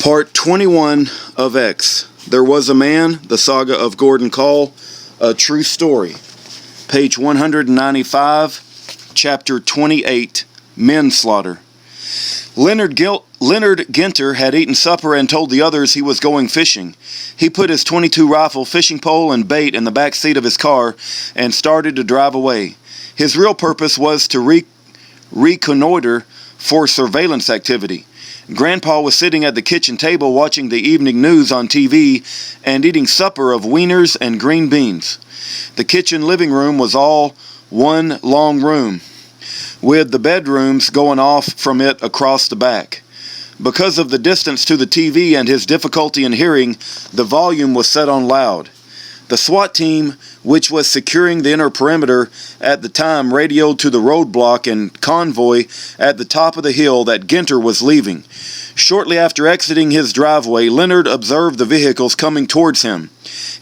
Part 21 of X. There Was a Man, the Saga of Gordon Kahl, a true story. Page 195, Chapter 28, Manslaughter. Leonard Ginter had eaten supper and told the others he was going fishing. He put his .22 rifle, fishing pole, and bait in the back seat of his car and started to drive away. His real purpose was to reconnoiter for surveillance activity. Grandpa was sitting at the kitchen table watching the evening news on TV and eating supper of wieners and green beans. The kitchen living room was all one long room, with the bedrooms going off from it across the back. Because of the distance to the TV and his difficulty in hearing, the volume was set on loud. The SWAT team, which was securing the inner perimeter at the time, radioed to the roadblock and convoy at the top of the hill that Ginter was leaving. Shortly after exiting his driveway, Leonard observed the vehicles coming towards him.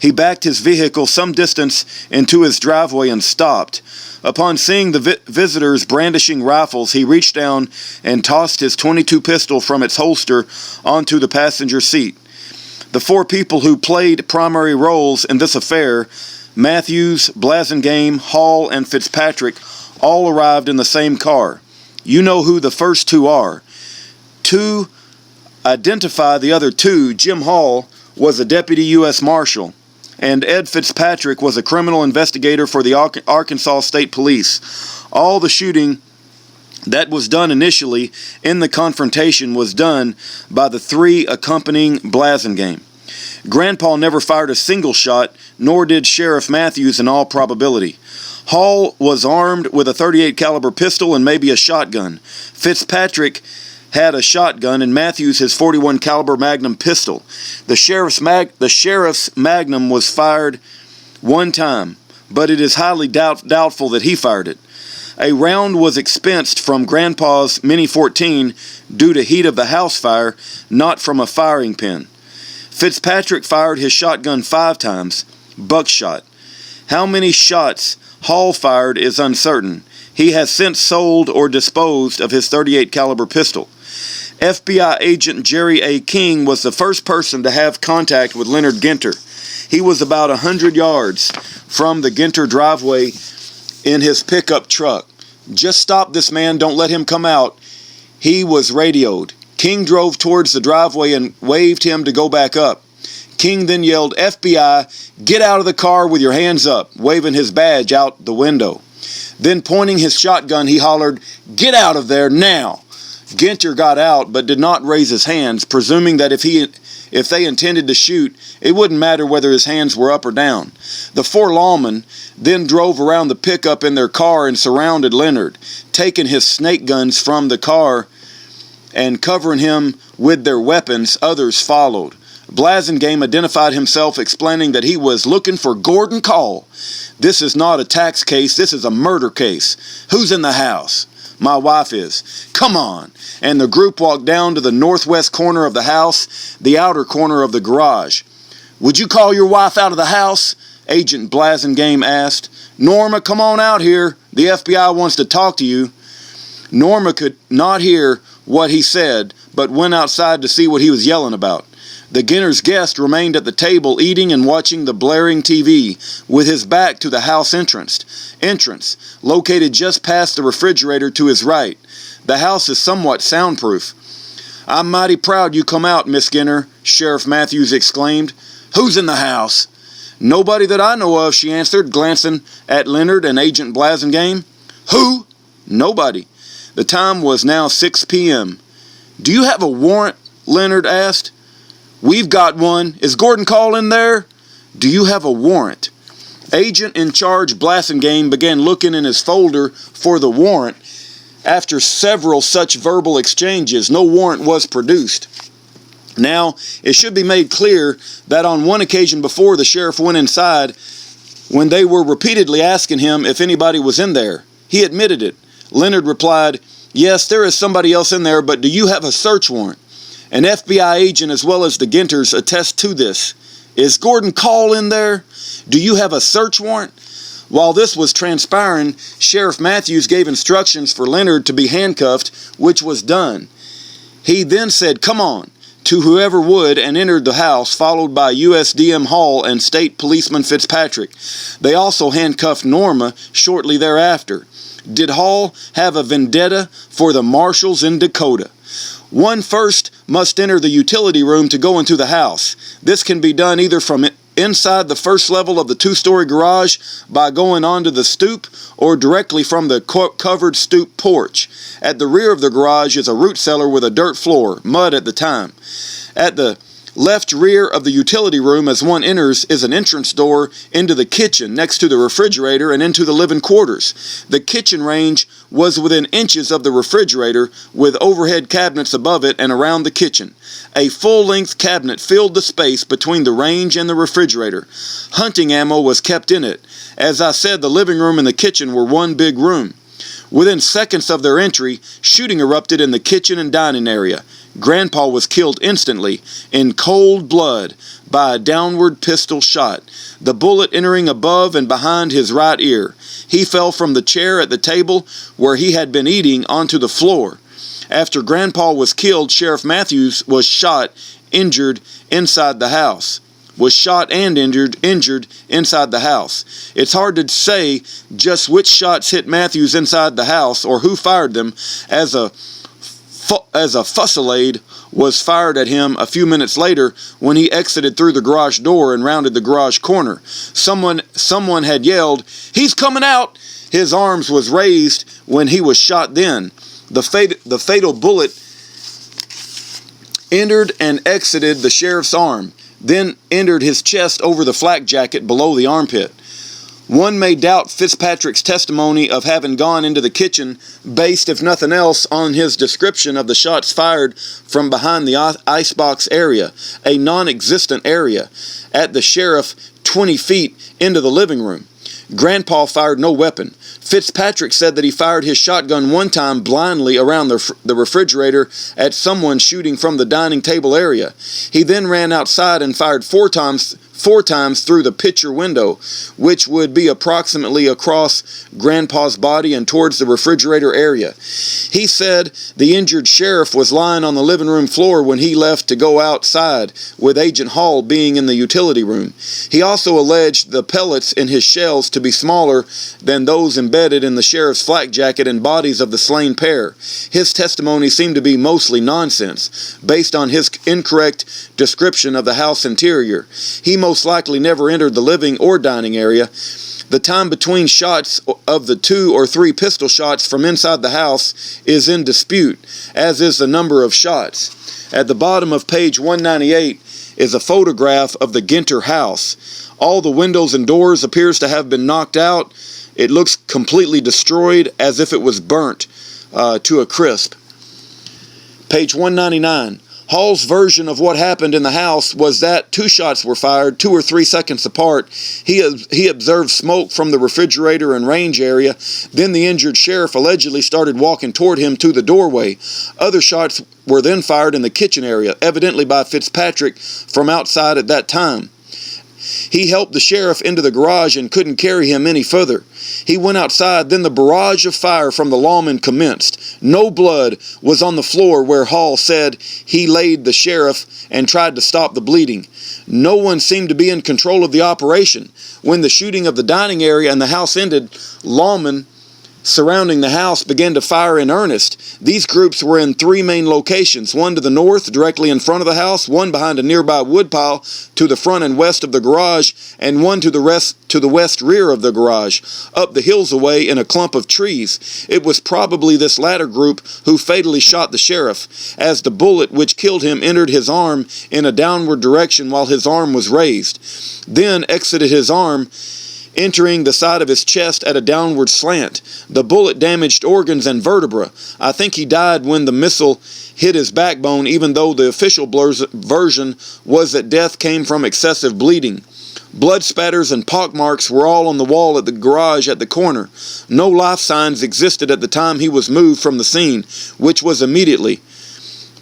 He backed his vehicle some distance into his driveway and stopped. Upon seeing the visitors brandishing rifles, he reached down and tossed his .22 pistol from its holster onto the passenger seat. The four people who played primary roles in this affair, Matthews, Blasingame, Hall, and Fitzpatrick, all arrived in the same car. You know who the first two are. To identify the other two, Jim Hall was a deputy U.S. Marshal, and Ed Fitzpatrick was a criminal investigator for the Arkansas State Police. All the shooting that was done initially in the confrontation was done by the three accompanying Blasingame. Grandpa never fired a single shot, nor did Sheriff Matthews in all probability. Hall was armed with a .38 caliber pistol and maybe a shotgun. Fitzpatrick had a shotgun and Matthews his .41 caliber Magnum pistol. The sheriff's Magnum was fired one time, but it is highly doubtful that he fired it. A round was expensed from Grandpa's Mini 14 due to heat of the house fire, not from a firing pin. Fitzpatrick fired his shotgun 5 times, buckshot. How many shots Hall fired is uncertain. He has since sold or disposed of his .38 caliber pistol. FBI agent Jerry A. King was the first person to have contact with Leonard Ginter. He was about 100 yards from the Ginter driveway in his pickup truck. Just stop this man, don't let him come out. He was radioed. King drove towards the driveway and waved him to go back up. King then yelled, FBI, get out of the car with your hands up, waving his badge out the window. Then pointing his shotgun, he hollered, get out of there now. Ginter got out but did not raise his hands, presuming that if they intended to shoot, it wouldn't matter whether his hands were up or down. The four lawmen then drove around the pickup in their car and surrounded Leonard, taking his snake guns from the car and covering him with their weapons. Others followed. Blasingame identified himself, explaining that he was looking for Gordon Kahl. This is not a tax case, this is a murder case. Who's in the house? My wife is. Come on. And the group walked down to the northwest corner of the house, the outer corner of the garage. Would you call your wife out of the house? Agent Blasingame asked. Norma, come on out here. The FBI wants to talk to you. Norma could not hear what he said, but went outside to see what he was yelling about. The Ginter's guest remained at the table eating and watching the blaring TV with his back to the house entrance, located just past the refrigerator to his right. The house is somewhat soundproof. I'm mighty proud you come out, Miss Ginter, Sheriff Matthews exclaimed. Who's in the house? Nobody that I know of, she answered, glancing at Leonard and Agent Blasingame. Who? Nobody. The time was now 6 p.m. Do you have a warrant? Leonard asked. We've got one. Is Gordon Kahl in there? Do you have a warrant? Agent in charge Blasingame began looking in his folder for the warrant. After several such verbal exchanges, no warrant was produced. Now, it should be made clear that on one occasion before the sheriff went inside, when they were repeatedly asking him if anybody was in there, he admitted it. Leonard replied, yes, there is somebody else in there, but do you have a search warrant? An FBI agent as well as the Ginters attest to this. Is Gordon Kahl in there? Do you have a search warrant? While this was transpiring, Sheriff Matthews gave instructions for Leonard to be handcuffed, which was done. He then said, come on, to whoever would and entered the house, followed by USDM Hall and State Policeman Fitzpatrick. They also handcuffed Norma shortly thereafter. Did Hall have a vendetta for the marshals in Dakota? One first must enter the utility room to go into the house. This can be done either from inside the first level of the two-story garage by going onto the stoop, or directly from the covered stoop porch. At the rear of the garage is a root cellar with a dirt floor, mud at the time. At the left rear of the utility room as one enters is an entrance door into the kitchen next to the refrigerator and into the living quarters. The kitchen range was within inches of the refrigerator, with overhead cabinets above it and around the kitchen. A full-length cabinet filled the space between the range and the refrigerator. Hunting ammo was kept in it. As I said, the living room and the kitchen were one big room. Within seconds of their entry, shooting erupted in the kitchen and dining area. Grandpa was killed instantly, in cold blood, by a downward pistol shot, the bullet entering above and behind his right ear. He fell from the chair at the table where he had been eating onto the floor. After Grandpa was killed, Sheriff Matthews was shot, injured inside the house. Injured inside the house. It's hard to say just which shots hit Matthews inside the house or who fired them, as a fusillade was fired at him a few minutes later when he exited through the garage door and rounded the garage corner. Someone had yelled, "He's coming out!" His arms was raised when he was shot then. The fatal bullet entered and exited the sheriff's arm, then entered his chest over the flak jacket below the armpit. One may doubt Fitzpatrick's testimony of having gone into the kitchen, based, if nothing else, on his description of the shots fired from behind the icebox area, a non-existent area, at the sheriff 20 feet into the living room. Grandpa fired no weapon. Fitzpatrick said that he fired his shotgun one time blindly around the refrigerator at someone shooting from the dining table area. He then ran outside and fired four times through the picture window, which would be approximately across Grandpa's body and towards the refrigerator area. He said the injured sheriff was lying on the living room floor when he left to go outside, with Agent Hall being in the utility room. He also alleged the pellets in his shells to be smaller than those embedded in the sheriff's flak jacket and bodies of the slain pair. His testimony seemed to be mostly nonsense, based on his incorrect description of the house interior. He most likely never entered the living or dining area. The time between shots of the 2 or 3 pistol shots from inside the house is in dispute, as is the number of shots. At the bottom of page 198 is a photograph of the Ginter house. All the windows and doors appears to have been knocked out. It looks completely destroyed, as if it was burnt to a crisp. Page 199. Hall's version of what happened in the house was that 2 shots were fired 2 or 3 seconds apart. He observed smoke from the refrigerator and range area. Then the injured sheriff allegedly started walking toward him to the doorway. Other shots were then fired in the kitchen area, evidently by Fitzpatrick from outside at that time. He helped the sheriff into the garage and couldn't carry him any further. He went outside, then the barrage of fire from the lawman commenced. No blood was on the floor where Hall said he laid the sheriff and tried to stop the bleeding. No one seemed to be in control of the operation. When the shooting of the dining area and the house ended, lawmen surrounding the house began to fire in earnest. These groups were in 3 main locations, one to the north, directly in front of the house, one behind a nearby woodpile to the front and west of the garage, and one to the west rear of the garage, up the hills away in a clump of trees. It was probably this latter group who fatally shot the sheriff, as the bullet which killed him entered his arm in a downward direction while his arm was raised, then exited his arm, entering the side of his chest at a downward slant. The bullet damaged organs and vertebrae. I think he died when the missile hit his backbone, even though the official version was that death came from excessive bleeding. Blood spatters and pockmarks were all on the wall at the garage at the corner. No life signs existed at the time he was moved from the scene, which was immediately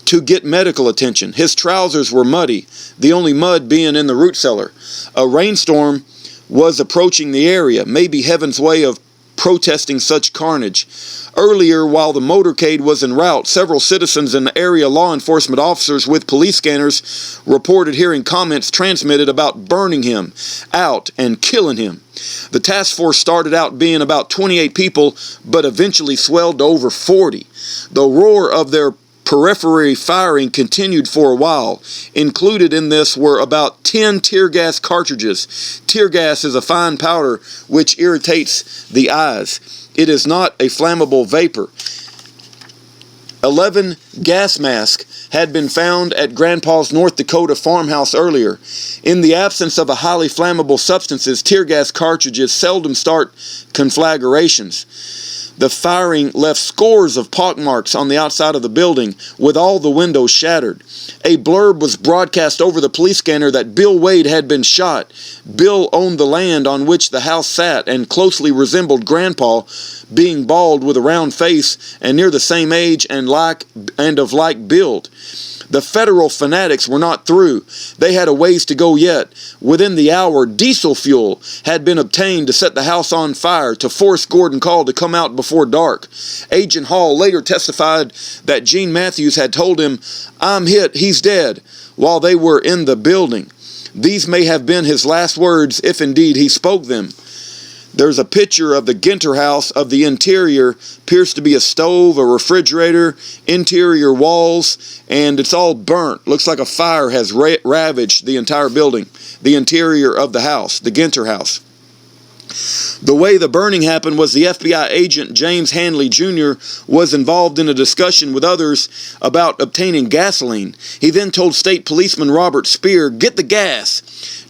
to get medical attention. His trousers were muddy, the only mud being in the root cellar. A rainstorm was approaching the area, maybe heaven's way of protesting such carnage. Earlier, while the motorcade was en route, several citizens and area law enforcement officers with police scanners reported hearing comments transmitted about burning him out and killing him. The task force started out being about 28 people, but eventually swelled to over 40. The roar of their periphery firing continued for a while. Included in this were about 10 tear gas cartridges. Tear gas is a fine powder which irritates the eyes. It is not a flammable vapor. 11 gas masks had been found at Grandpa's North Dakota farmhouse earlier. In the absence of a highly flammable substances, tear gas cartridges seldom start conflagrations. The firing left scores of pockmarks on the outside of the building, with all the windows shattered. A blurb was broadcast over the police scanner that Bill Wade had been shot. Bill owned the land on which the house sat and closely resembled Grandpa, being bald with a round face and near the same age and of like build. The federal fanatics were not through. They had a ways to go yet. Within the hour, diesel fuel had been obtained to set the house on fire to force Gordon Kahl to come out before dark. Agent Hall later testified that Gene Matthews had told him, "I'm hit, he's dead," while they were in the building. These may have been his last words, if indeed he spoke them. There's a picture of the Ginter house. Of the interior appears to be a stove, a refrigerator, interior walls, and it's all burnt. Looks like a fire has ravaged the entire building, the interior of the house, the Ginter house. The way the burning happened was the FBI agent James Hanley Jr. was involved in a discussion with others about obtaining gasoline. He then told State Policeman Robert Spear, "Get the gas."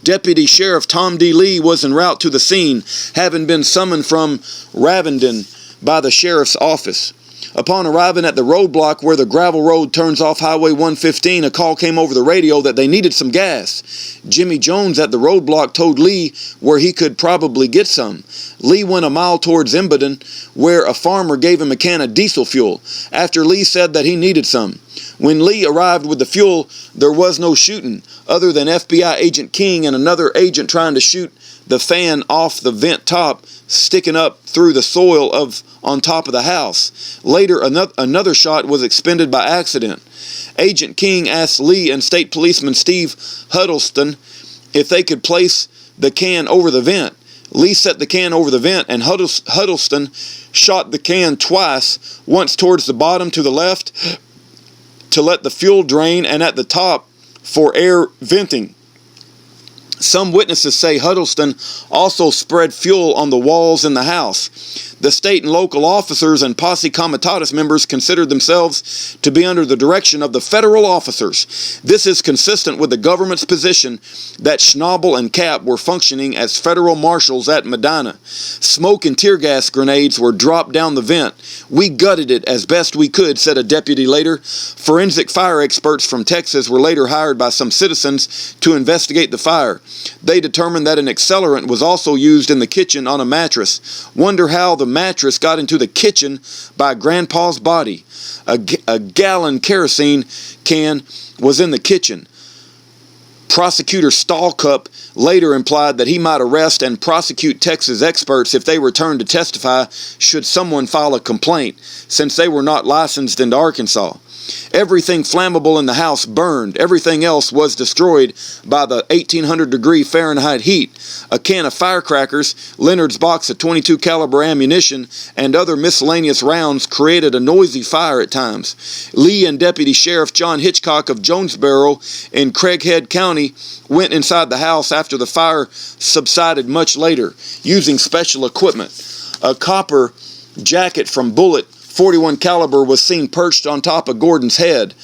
Deputy Sheriff Tom D. Lee was en route to the scene, having been summoned from Ravenden by the sheriff's office. Upon arriving at the roadblock where the gravel road turns off Highway 115, a call came over the radio that they needed some gas. Jimmy Jones at the roadblock told Lee where he could probably get some. Lee went a mile towards Embden, where a farmer gave him a can of diesel fuel, after Lee said that he needed some. When Lee arrived with the fuel, there was no shooting, other than FBI agent King and another agent trying to shoot the fan off the vent top, sticking up through the soil on top of the house. Later, another shot was expended by accident. Agent King asked Lee and State Policeman Steve Huddleston if they could place the can over the vent. Lee set the can over the vent, and Huddleston shot the can twice, once towards the bottom to the left to let the fuel drain, and at the top for air venting. Some witnesses say Huddleston also spread fuel on the walls in the house. The state and local officers and Posse Comitatus members considered themselves to be under the direction of the federal officers. This is consistent with the government's position that Schnabel and Kapp were functioning as federal marshals at Medina. Smoke and tear gas grenades were dropped down the vent. "We gutted it as best we could," said a deputy later. Forensic fire experts from Texas were later hired by some citizens to investigate the fire. They determined that an accelerant was also used in the kitchen on a mattress. Wonder how the mattress got into the kitchen by Grandpa's body. A gallon kerosene can was in the kitchen. Prosecutor Stallcup later implied that he might arrest and prosecute Texas experts if they returned to testify should someone file a complaint, since they were not licensed into Arkansas. Everything flammable in the house burned. Everything else was destroyed by the 1800-degree Fahrenheit heat. A can of firecrackers, Leonard's box of .22 caliber ammunition, and other miscellaneous rounds created a noisy fire at times. Lee and Deputy Sheriff John Hitchcock of Jonesboro in Craighead County went inside the house after the fire subsided much later, using special equipment. A copper jacket from Bullet .41 caliber was seen perched on top of Gordon's head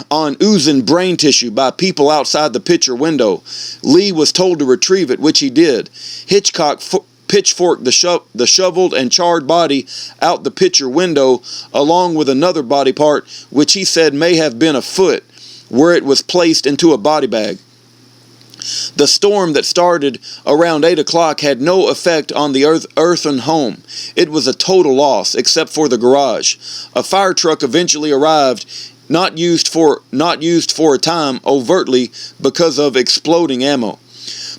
on oozing brain tissue by people outside the picture window. Lee was told to retrieve it, which he did. Hitchcock pitchforked the shoveled and charred body out the picture window, along with another body part, which he said may have been a foot, where it was placed into a body bag. The storm that started around 8 o'clock had no effect on the earthen home. It was a total loss, except for the garage. A fire truck eventually arrived, not used for a time overtly because of exploding ammo.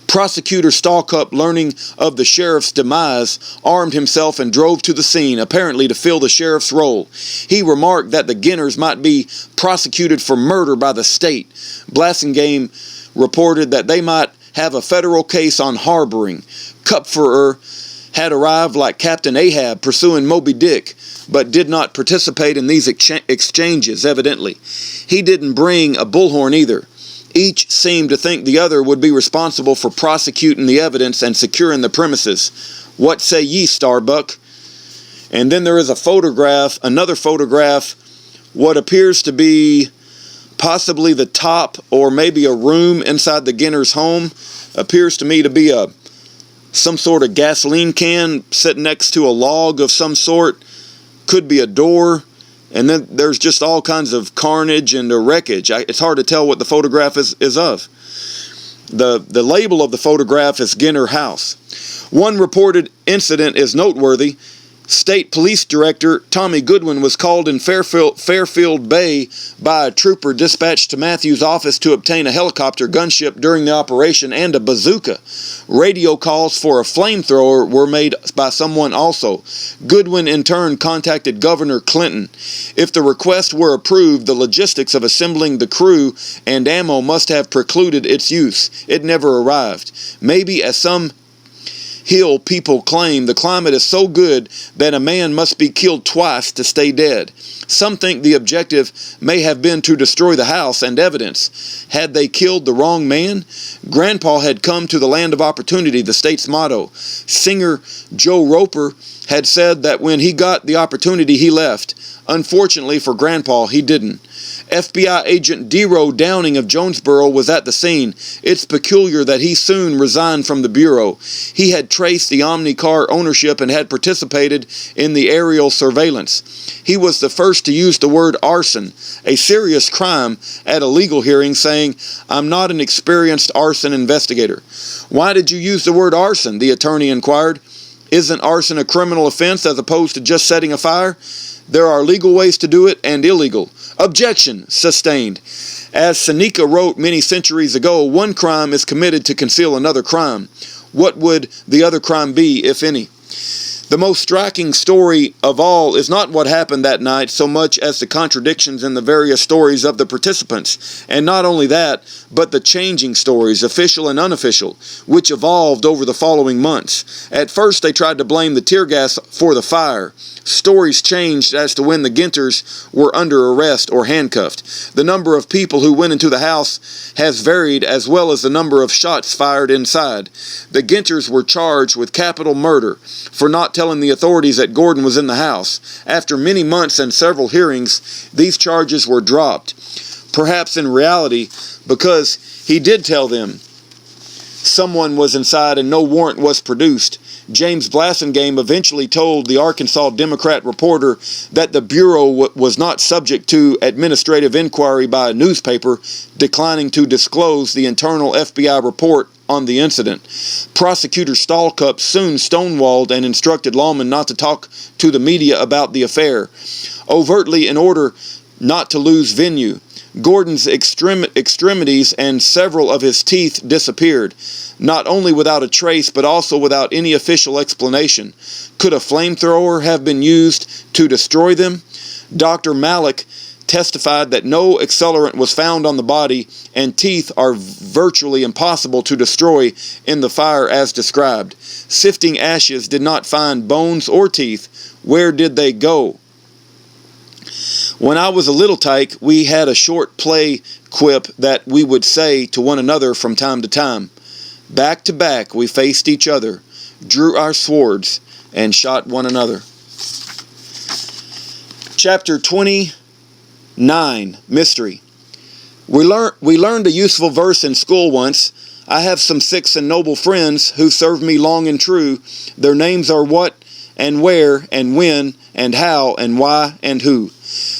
Prosecutor Stalkup, learning of the sheriff's demise, armed himself and drove to the scene, apparently to fill the sheriff's role. He remarked that the Ginners might be prosecuted for murder by the state. Blasingame reported that they might have a federal case on harboring. Kupferer had arrived like Captain Ahab pursuing Moby Dick, but did not participate in these exchanges, evidently. He didn't bring a bullhorn either. Each seemed to think the other would be responsible for prosecuting the evidence and securing the premises. What say ye, Starbuck? And then there is a photograph, another photograph, what appears to be possibly the top or maybe a room inside the Ginner's home. Appears to me to be some sort of gasoline can sitting next to a log of some sort. Could be a door. And then there's just all kinds of carnage and wreckage. It's hard to tell what the photograph is of. The label of the photograph is Ginner House. One reported incident is noteworthy. State Police Director Tommy Goodwin was called in Fairfield Bay by a trooper dispatched to Matthews' office to obtain a helicopter gunship during the operation and a bazooka. Radio calls for a flamethrower were made by someone also. Goodwin in turn contacted Governor Clinton. If the request were approved, the logistics of assembling the crew and ammo must have precluded its use. It never arrived. Maybe, as some Hill people claim, the climate is so good that a man must be killed twice to stay dead. Some think the objective may have been to destroy the house and evidence. Had they killed the wrong man? Grandpa had come to the land of opportunity, the state's motto. Singer Joe Roper had said that when he got the opportunity, he left. Unfortunately for Grandpa, he didn't. FBI agent Dero Downing of Jonesboro was at the scene. It's peculiar that he soon resigned from the Bureau. He had traced the Omni car ownership and had participated in the aerial surveillance. He was the first to use the word arson, a serious crime, at a legal hearing, saying, "I'm not an experienced arson investigator." "Why did you use the word arson?" the attorney inquired. "Isn't arson a criminal offense as opposed to just setting a fire? There are legal ways to do it and illegal." Objection sustained. As Seneca wrote many centuries ago, one crime is committed to conceal another crime. What would the other crime be, if any? The most striking story of all is not what happened that night so much as the contradictions in the various stories of the participants, and not only that, but the changing stories, official and unofficial, which evolved over the following months. At first they tried to blame the tear gas for the fire. Stories changed as to when the Ginters were under arrest or handcuffed. The number of people who went into the house has varied, as well as the number of shots fired inside. The Ginters were charged with capital murder for not telling the authorities that Gordon was in the house. After many months and several hearings, these charges were dropped. Perhaps in reality, because he did tell them someone was inside and no warrant was produced. James Blasingame eventually told the Arkansas Democrat reporter that the Bureau was not subject to administrative inquiry by a newspaper, declining to disclose the internal FBI report on the incident. Prosecutor Stalkup soon stonewalled and instructed lawmen not to talk to the media about the affair, overtly in order not to lose venue. Gordon's extremities and several of his teeth disappeared, not only without a trace but also without any official explanation. Could a flamethrower have been used to destroy them? Dr. Malik testified that no accelerant was found on the body, and teeth are virtually impossible to destroy in the fire as described. Sifting ashes did not find bones or teeth. Where did they go? When I was a little tyke, we had a short play quip that we would say to one another from time to time. Back to back we faced each other, drew our swords, and shot one another. Chapter 29, Mystery. We learned a useful verse in school once. I have some sick and noble friends who served me long and true. Their names are what and where and when and how and why and who.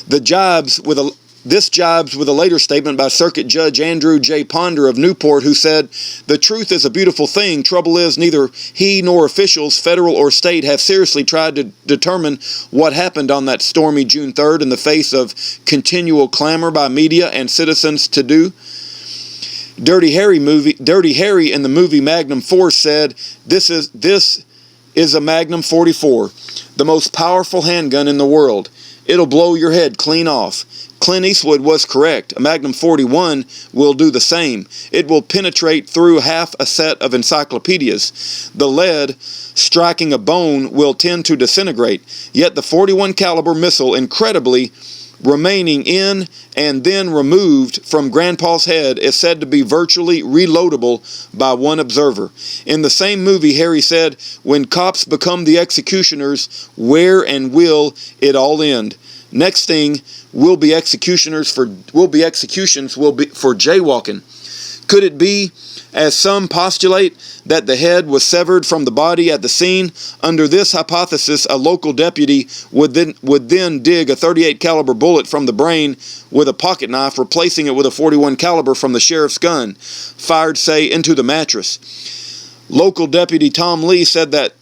This jibes with a later statement by Circuit Judge Andrew J. Ponder of Newport, who said, "The truth is a beautiful thing. Trouble is, neither he nor officials, federal or state, have seriously tried to determine what happened on that stormy June 3rd in the face of continual clamor by media and citizens to do." Dirty Harry in the movie Magnum Force said, This is a Magnum 44, the most powerful handgun in the world. It'll blow your head clean off. Clint Eastwood was correct. A Magnum 41 will do the same. It will penetrate through half a set of encyclopedias. The lead striking a bone will tend to disintegrate. Yet the 41 caliber missile, incredibly, remaining in and then removed from Grandpa's head, is said to be virtually reloadable by one observer. In the same movie, Harry said, when cops become the executioners, where and will it all end? Next thing will be executions for jaywalking. Could it be, as some postulate, that the head was severed from the body at the scene? Under this hypothesis, a local deputy would then dig a .38 caliber bullet from the brain with a pocket knife, replacing it with a .41 caliber from the sheriff's gun, fired, say, into the mattress. Local deputy Tom Lee said that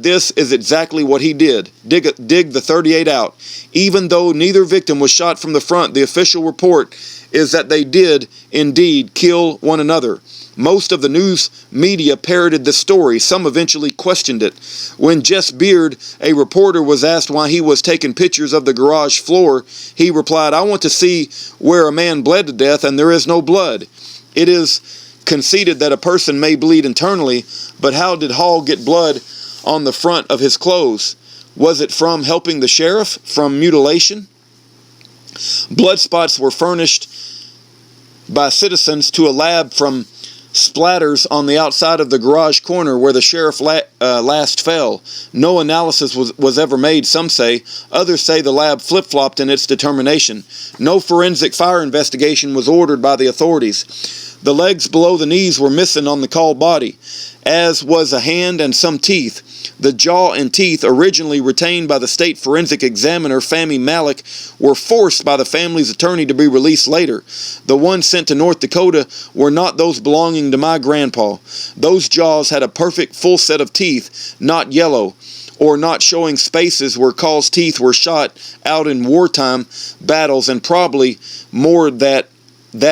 this is exactly what he did. Dig the .38 out. Even though neither victim was shot from the front, the official report is that they did indeed kill one another. Most of the news media parroted the story. Some eventually questioned it. When Jess Beard, a reporter, was asked why he was taking pictures of the garage floor, he replied, I want to see where a man bled to death and there is no blood. It is conceded that a person may bleed internally, but how did Hall get blood on the front of his clothes? Was it from helping the sheriff? From mutilation? Blood spots were furnished by citizens to a lab from splatters on the outside of the garage corner where the sheriff last fell. No analysis was ever made, some say. Others say the lab flip-flopped in its determination. No forensic fire investigation was ordered by the authorities. The legs below the knees were missing on the Kahl body, as was a hand and some teeth. The jaw and teeth, originally retained by the state forensic examiner Fahmy Malik, were forced by the family's attorney to be released later. The ones sent to North Dakota were not those belonging to my grandpa. Those jaws had a perfect full set of teeth, not yellow, or not showing spaces where Kahl's teeth were shot out in wartime battles, and probably more that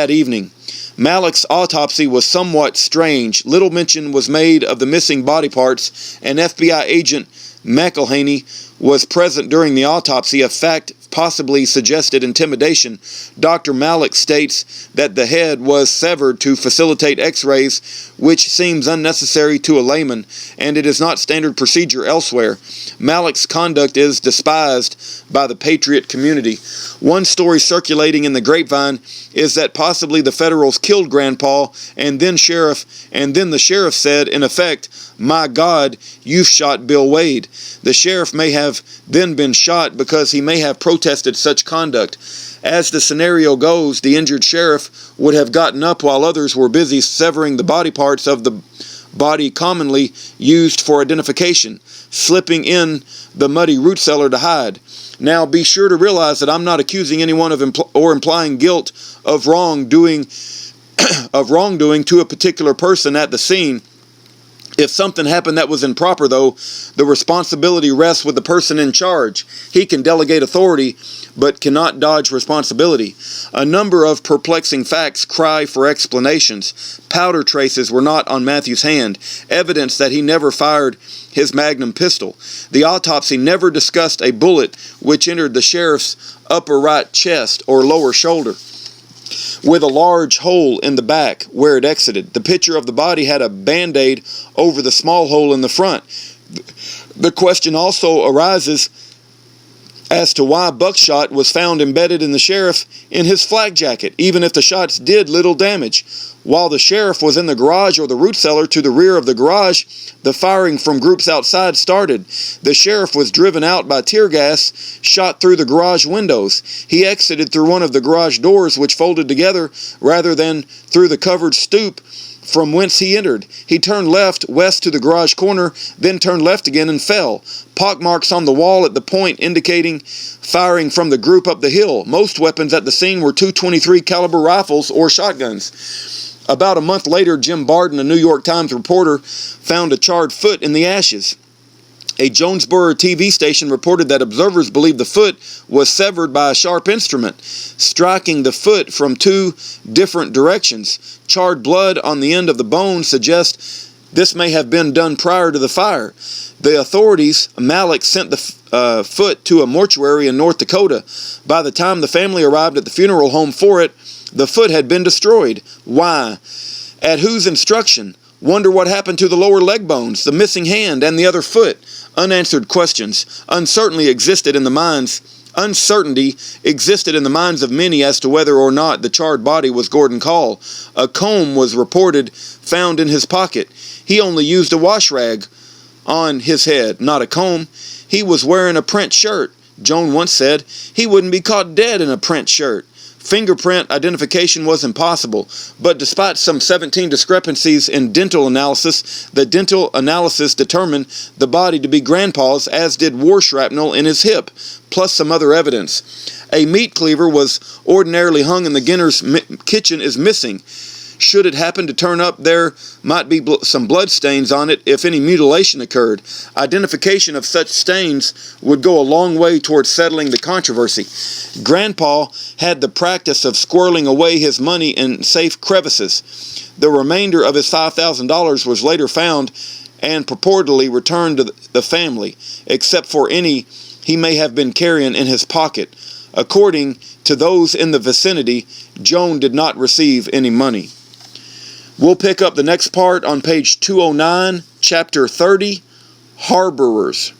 evening. Malik's autopsy was somewhat strange. Little mention was made of the missing body parts, and FBI agent McElhaney was present during the autopsy, a fact possibly suggested intimidation. Dr. Malik states that the head was severed to facilitate x-rays, which seems unnecessary to a layman, and it is not standard procedure elsewhere. Malik's conduct is despised by the patriot community. One story circulating in the grapevine is that possibly the Federals killed Grandpa, and then the sheriff said, in effect, "My God, you've shot Bill Wade." The sheriff may have then been shot because he may have protested such conduct. As the scenario goes, the injured sheriff would have gotten up while others were busy severing the body parts of the body commonly used for identification, slipping in the muddy root cellar to hide. Now, be sure to realize that I'm not accusing anyone of implying guilt of wrongdoing to a particular person at the scene. If something happened that was improper, though, the responsibility rests with the person in charge. He can delegate authority, but cannot dodge responsibility. A number of perplexing facts cry for explanations. Powder traces were not on Matthew's hand, evidence that he never fired his Magnum pistol. The autopsy never discussed a bullet which entered the sheriff's upper right chest or lower shoulder, with a large hole in the back where it exited. The picture of the body had a band-aid over the small hole in the front. The question also arises as to why buckshot was found embedded in the sheriff in his flak jacket, even if the shots did little damage. While the sheriff was in the garage or the root cellar to the rear of the garage, the firing from groups outside started. The sheriff was driven out by tear gas shot through the garage windows. He exited through one of the garage doors, which folded together, rather than through the covered stoop from whence he entered. He turned left west to the garage corner, then turned left again and fell. Pockmarks on the wall at the point indicating firing from the group up the hill. Most weapons at the scene were .223 caliber rifles or shotguns. About a month later, Jim Barden, a New York Times reporter, found a charred foot in the ashes. A Jonesboro TV station reported that observers believed the foot was severed by a sharp instrument, striking the foot from two different directions. Charred blood on the end of the bone suggests this may have been done prior to the fire. The authorities, Malik, sent the foot to a mortuary in North Dakota. By the time the family arrived at the funeral home for it, the foot had been destroyed. Why? At whose instruction? Wonder what happened to the lower leg bones, the missing hand, and the other foot. Unanswered questions. Uncertainty existed in the minds of many as to whether or not the charred body was Gordon Kahl. A comb was reported found in his pocket. He only used a wash rag on his head, not a comb. He was wearing a print shirt. Joan once said he wouldn't be caught dead in a print shirt. Fingerprint identification was impossible, but despite some 17 discrepancies in dental analysis, the dental analysis determined the body to be Grandpa's, as did war shrapnel in his hip, plus some other evidence. A meat cleaver was ordinarily hung in the Ginner's kitchen is missing. Should it happen to turn up, there might be some blood stains on it if any mutilation occurred. Identification of such stains would go a long way towards settling the controversy. Grandpa had the practice of squirreling away his money in safe crevices. The remainder of his $5,000 was later found and purportedly returned to the family, except for any he may have been carrying in his pocket. According to those in the vicinity, Joan did not receive any money. We'll pick up the next part on page 209, chapter 30, Harborers.